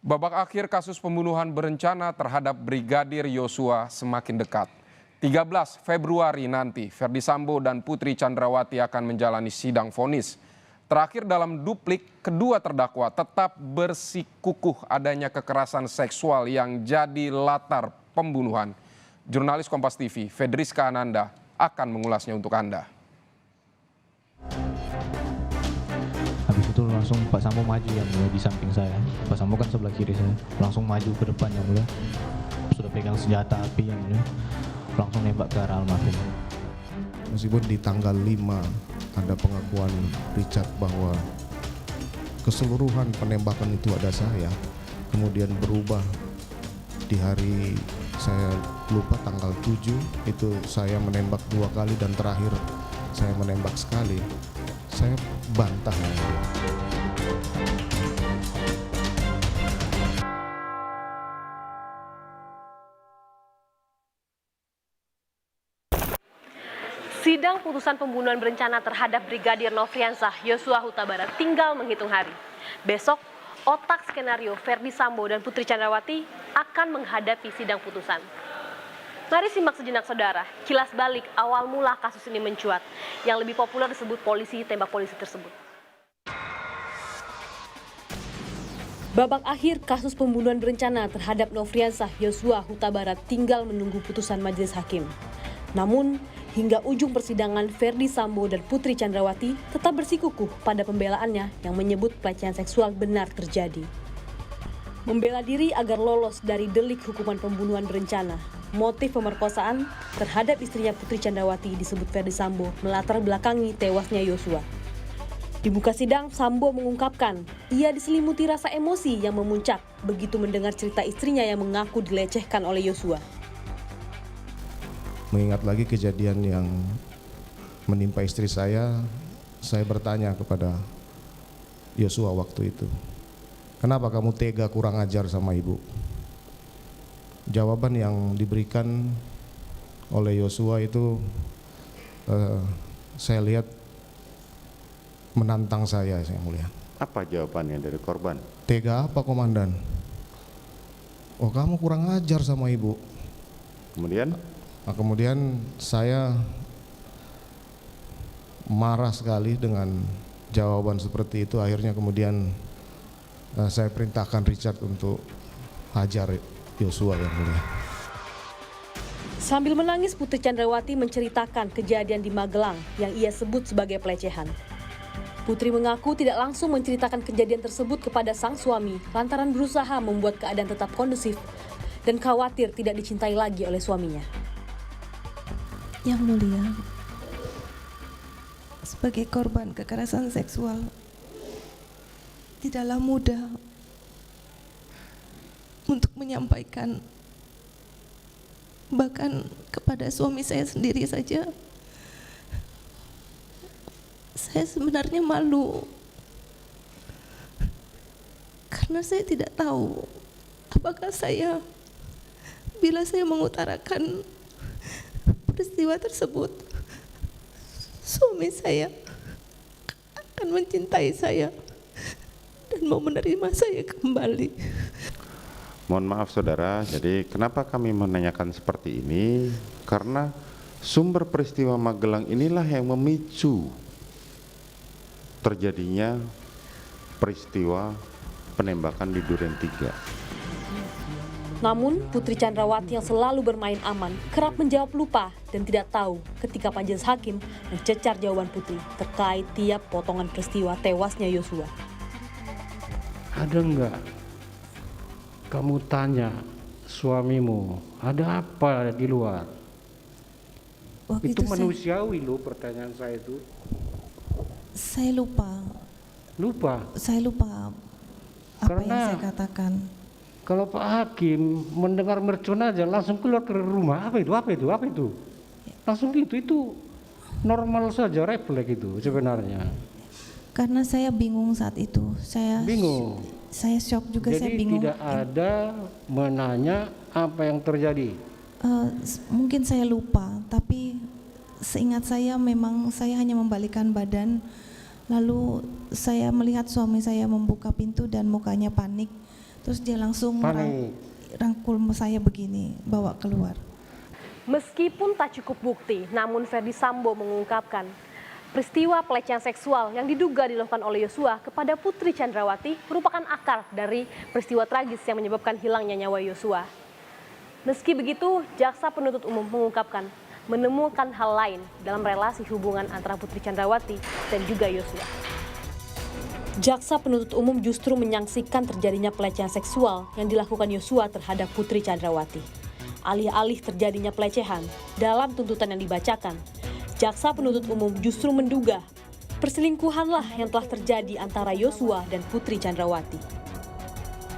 Babak akhir kasus pembunuhan berencana terhadap Brigadir Yosua semakin dekat. 13 Februari nanti, Ferdy Sambo dan Putri Chandrawati akan menjalani sidang vonis. Terakhir dalam duplik, kedua terdakwa tetap bersikukuh adanya kekerasan seksual yang jadi latar pembunuhan. Jurnalis Kompas TV, Fedriska Ananda, akan mengulasnya untuk Anda. Habis itu langsung Pak Sambo maju yang mulia di samping saya. Pak Sambo kan sebelah kiri saya. Langsung maju ke depan yang mulia. Sudah pegang senjata api yang mulia. Langsung nembak ke arah almarhum. Meskipun di tanggal 5 ada pengakuan Richard bahwa keseluruhan penembakan itu ada saya, kemudian berubah di hari saya lupa tanggal 7 itu saya menembak 2 kali dan terakhir saya menembak sekali. Saya bantah yang mulia. Sidang putusan pembunuhan berencana terhadap Brigadir Nofriansah Yosua Huta Barat tinggal menghitung hari. Besok, otak skenario Ferdy Sambo dan Putri Chandrawati akan menghadapi sidang putusan. Mari simak sejenak saudara, kilas balik awal mula kasus ini mencuat, yang lebih populer disebut polisi tembak polisi tersebut. Babak akhir kasus pembunuhan berencana terhadap Nofriansah Yosua Huta Barat tinggal menunggu putusan majelis hakim. Namun, hingga ujung persidangan, Ferdy Sambo dan Putri Chandrawati tetap bersikukuh pada pembelaannya yang menyebut pelecehan seksual benar terjadi. Membela diri agar lolos dari delik hukuman pembunuhan berencana, motif pemerkosaan terhadap istrinya Putri Chandrawati disebut Ferdy Sambo melatar belakangi tewasnya Yosua. Di muka sidang, Sambo mengungkapkan ia diselimuti rasa emosi yang memuncak begitu mendengar cerita istrinya yang mengaku dilecehkan oleh Yosua. Mengingat lagi kejadian yang menimpa istri saya bertanya kepada Yosua waktu itu, kenapa kamu tega kurang ajar sama ibu? Jawaban yang diberikan oleh Yosua itu saya lihat menantang saya, yang mulia. Apa jawabannya dari korban? Tega apa komandan? Oh, kamu kurang ajar sama ibu. Kemudian? Nah, kemudian saya marah sekali dengan jawaban seperti itu. Akhirnya kemudian saya perintahkan Richard untuk hajar Yosua, yang mulia. Sambil menangis, Putri Chandrawati menceritakan kejadian di Magelang yang ia sebut sebagai pelecehan. Putri mengaku tidak langsung menceritakan kejadian tersebut kepada sang suami lantaran berusaha membuat keadaan tetap kondusif dan khawatir tidak dicintai lagi oleh suaminya. Yang mulia, sebagai korban kekerasan seksual, tidaklah mudah untuk menyampaikan, bahkan kepada suami saya sendiri saja. Saya sebenarnya malu karena saya tidak tahu apakah bila saya mengutarakan peristiwa tersebut, suami saya akan mencintai saya dan mau menerima saya kembali. Mohon maaf saudara, jadi kenapa kami menanyakan seperti ini? Karena sumber peristiwa Magelang inilah yang memicu terjadinya peristiwa penembakan di Duren 3. Namun, Putri Chandrawati yang selalu bermain aman kerap menjawab lupa dan tidak tahu ketika majelis hakim mencecar jawaban Putri terkait tiap potongan peristiwa tewasnya Yosua. Ada enggak kamu tanya suamimu, ada apa di luar? Waktu itu itu manusiawi loh pertanyaan saya itu. Saya lupa. Saya lupa apa yang saya katakan. Kalau Pak Hakim mendengar mercon aja langsung keluar ke rumah, apa itu? Langsung itu normal saja, refleks itu sebenarnya. Karena saya bingung saat itu. Saya shock juga. Jadi saya bingung. tidak ada menanya apa yang terjadi. Mungkin saya lupa, tapi seingat saya memang saya hanya membalikkan badan. Lalu saya melihat suami saya membuka pintu dan mukanya panik. Terus dia langsung panik. rangkul saya begini, bawa keluar. Meskipun tak cukup bukti, namun Ferdi Sambo mengungkapkan peristiwa pelecehan seksual yang diduga dilakukan oleh Yosua kepada Putri Chandrawati merupakan akar dari peristiwa tragis yang menyebabkan hilangnya nyawa Yosua. Meski begitu, jaksa penuntut umum mengungkapkan menemukan hal lain dalam relasi hubungan antara Putri Chandrawati dan juga Yosua. Jaksa penuntut umum justru menyaksikan terjadinya pelecehan seksual yang dilakukan Yosua terhadap Putri Chandrawati. Alih-alih terjadinya pelecehan, dalam tuntutan yang dibacakan, jaksa penuntut umum justru menduga perselingkuhanlah yang telah terjadi antara Yosua dan Putri Chandrawati.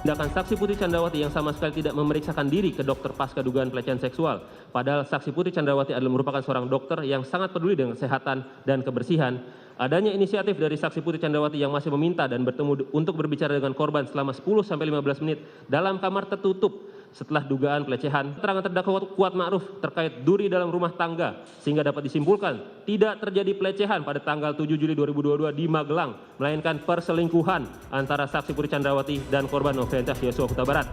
Tindakan saksi Putri Chandrawati yang sama sekali tidak memeriksakan diri ke dokter pasca dugaan pelecehan seksual. Padahal saksi Putri Chandrawati adalah merupakan seorang dokter yang sangat peduli dengan kesehatan dan kebersihan. Adanya inisiatif dari saksi Putri Chandrawati yang masih meminta dan bertemu untuk berbicara dengan korban selama 10-15 menit dalam kamar tertutup setelah dugaan pelecehan. Keterangan terdakwa Kuat Ma'ruf terkait duri dalam rumah tangga sehingga dapat disimpulkan tidak terjadi pelecehan pada tanggal 7 Juli 2022 di Magelang, melainkan perselingkuhan antara saksi Putri Chandrawati dan korban Nofriansyah Yosua Huta Barat.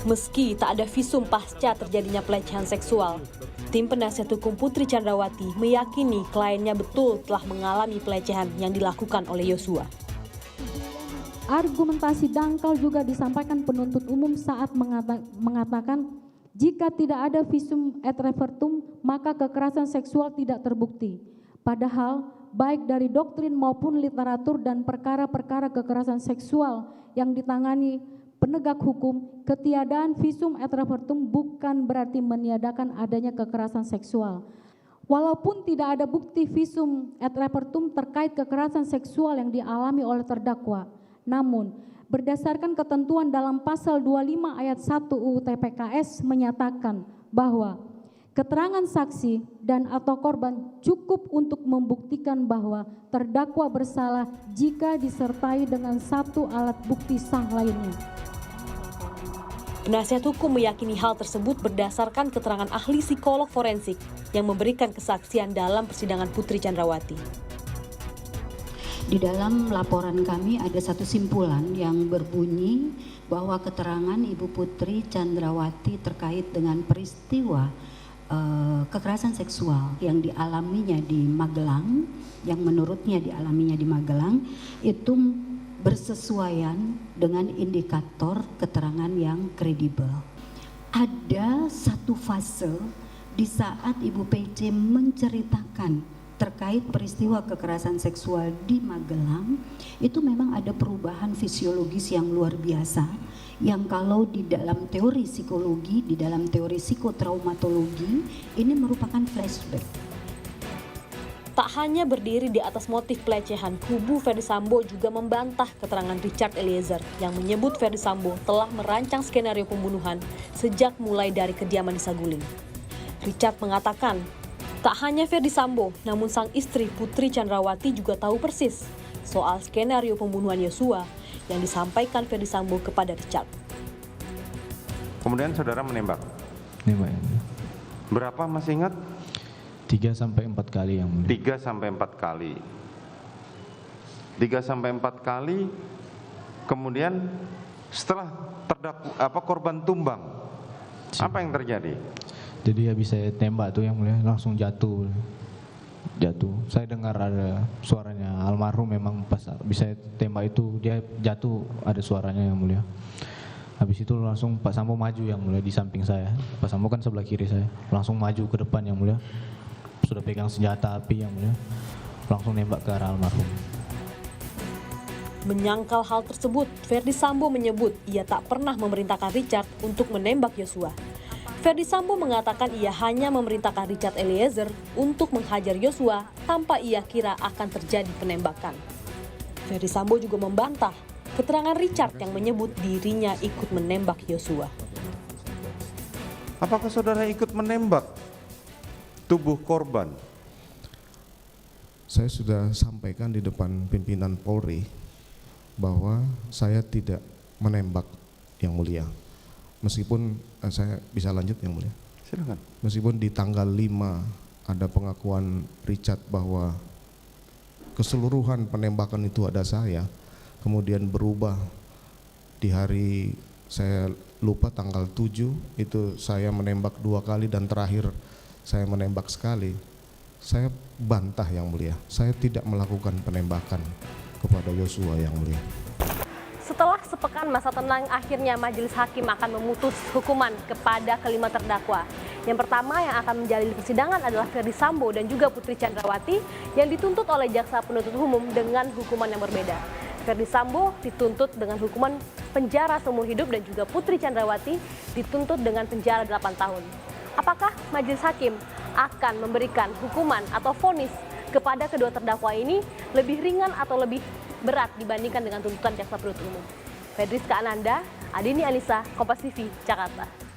Meski tak ada visum pasca terjadinya pelecehan seksual, tim penasihat hukum Putri Chandrawati meyakini kliennya betul telah mengalami pelecehan yang dilakukan oleh Yosua. Argumentasi dangkal juga disampaikan penuntut umum saat mengatakan jika tidak ada visum et repertum maka kekerasan seksual tidak terbukti. Padahal baik dari doktrin maupun literatur dan perkara-perkara kekerasan seksual yang ditangani penegak hukum, ketiadaan visum et repertum bukan berarti meniadakan adanya kekerasan seksual. Walaupun tidak ada bukti visum et repertum terkait kekerasan seksual yang dialami oleh terdakwa, namun, berdasarkan ketentuan dalam pasal 25 ayat 1 UU TPKS menyatakan bahwa keterangan saksi dan atau korban cukup untuk membuktikan bahwa terdakwa bersalah jika disertai dengan satu alat bukti sah lainnya. Penasihat hukum meyakini hal tersebut berdasarkan keterangan ahli psikolog forensik yang memberikan kesaksian dalam persidangan Putri Chandrawati. Di dalam laporan kami ada satu simpulan yang berbunyi bahwa keterangan Ibu Putri Chandrawati terkait dengan peristiwa kekerasan seksual yang dialaminya di Magelang, yang menurutnya dialaminya di Magelang, itu bersesuaian dengan indikator keterangan yang kredibel. Ada satu fase di saat Ibu PC menceritakan terkait peristiwa kekerasan seksual di Magelang, itu memang ada perubahan fisiologis yang luar biasa, yang kalau di dalam teori psikologi, di dalam teori psikotraumatologi, ini merupakan flashback. Tak hanya berdiri di atas motif pelecehan, kubu Ferdi Sambo juga membantah keterangan Richard Eliezer yang menyebut Ferdi Sambo telah merancang skenario pembunuhan sejak mulai dari kediaman di Saguling. Richard mengatakan, tak hanya Ferdi Sambo, namun sang istri Putri Chandrawati juga tahu persis soal skenario pembunuhan Yosua yang disampaikan Ferdi Sambo kepada Richard. Kemudian saudara menembak. Nembak yang mulia. Berapa masih ingat? 3-4 kali yang mulia. 3-4 kali. 3-4 kali. Kemudian setelah korban tumbang, apa yang terjadi? Jadi habis saya tembak tuh yang mulia langsung jatuh. Saya dengar ada suaranya almarhum, memang pas bisa tembak itu dia jatuh ada suaranya yang mulia. Habis itu langsung Pak Sambo maju yang mulia di samping saya. Pak Sambo kan sebelah kiri saya. Langsung maju ke depan yang mulia. Sudah pegang senjata api yang mulia. Langsung nembak ke arah almarhum. Menyangkal hal tersebut, Ferdi Sambo menyebut ia tak pernah memerintahkan Richard untuk menembak Yosua. Ferdi Sambo mengatakan ia hanya memerintahkan Richard Eliezer untuk menghajar Yosua tanpa ia kira akan terjadi penembakan. Ferdi Sambo juga membantah keterangan Richard yang menyebut dirinya ikut menembak Yosua. Apakah saudara ikut menembak tubuh korban? Saya sudah sampaikan di depan pimpinan Polri bahwa saya tidak menembak yang mulia. Meskipun saya bisa lanjut yang mulia. Silakan. Meskipun di tanggal 5 ada pengakuan Richard bahwa keseluruhan penembakan itu ada saya, kemudian berubah di hari saya lupa tanggal 7 itu saya menembak 2 kali dan terakhir saya menembak sekali. Saya bantah Yang Mulia, saya tidak melakukan penembakan kepada Yosua Yang Mulia. Setelah sepekan masa tenang, akhirnya majelis hakim akan memutus hukuman kepada kelima terdakwa. Yang pertama yang akan menjalani persidangan adalah Ferdy Sambo dan juga Putri Chandrawati yang dituntut oleh jaksa penuntut umum dengan hukuman yang berbeda. Ferdy Sambo dituntut dengan hukuman penjara seumur hidup dan juga Putri Chandrawati dituntut dengan penjara 8 tahun. Apakah majelis hakim akan memberikan hukuman atau vonis kepada kedua terdakwa ini lebih ringan atau lebih berat dibandingkan dengan tuntutan jaksa penuntut umum? Fedriska Ananda, Adini Anissa, Kompas TV, Jakarta.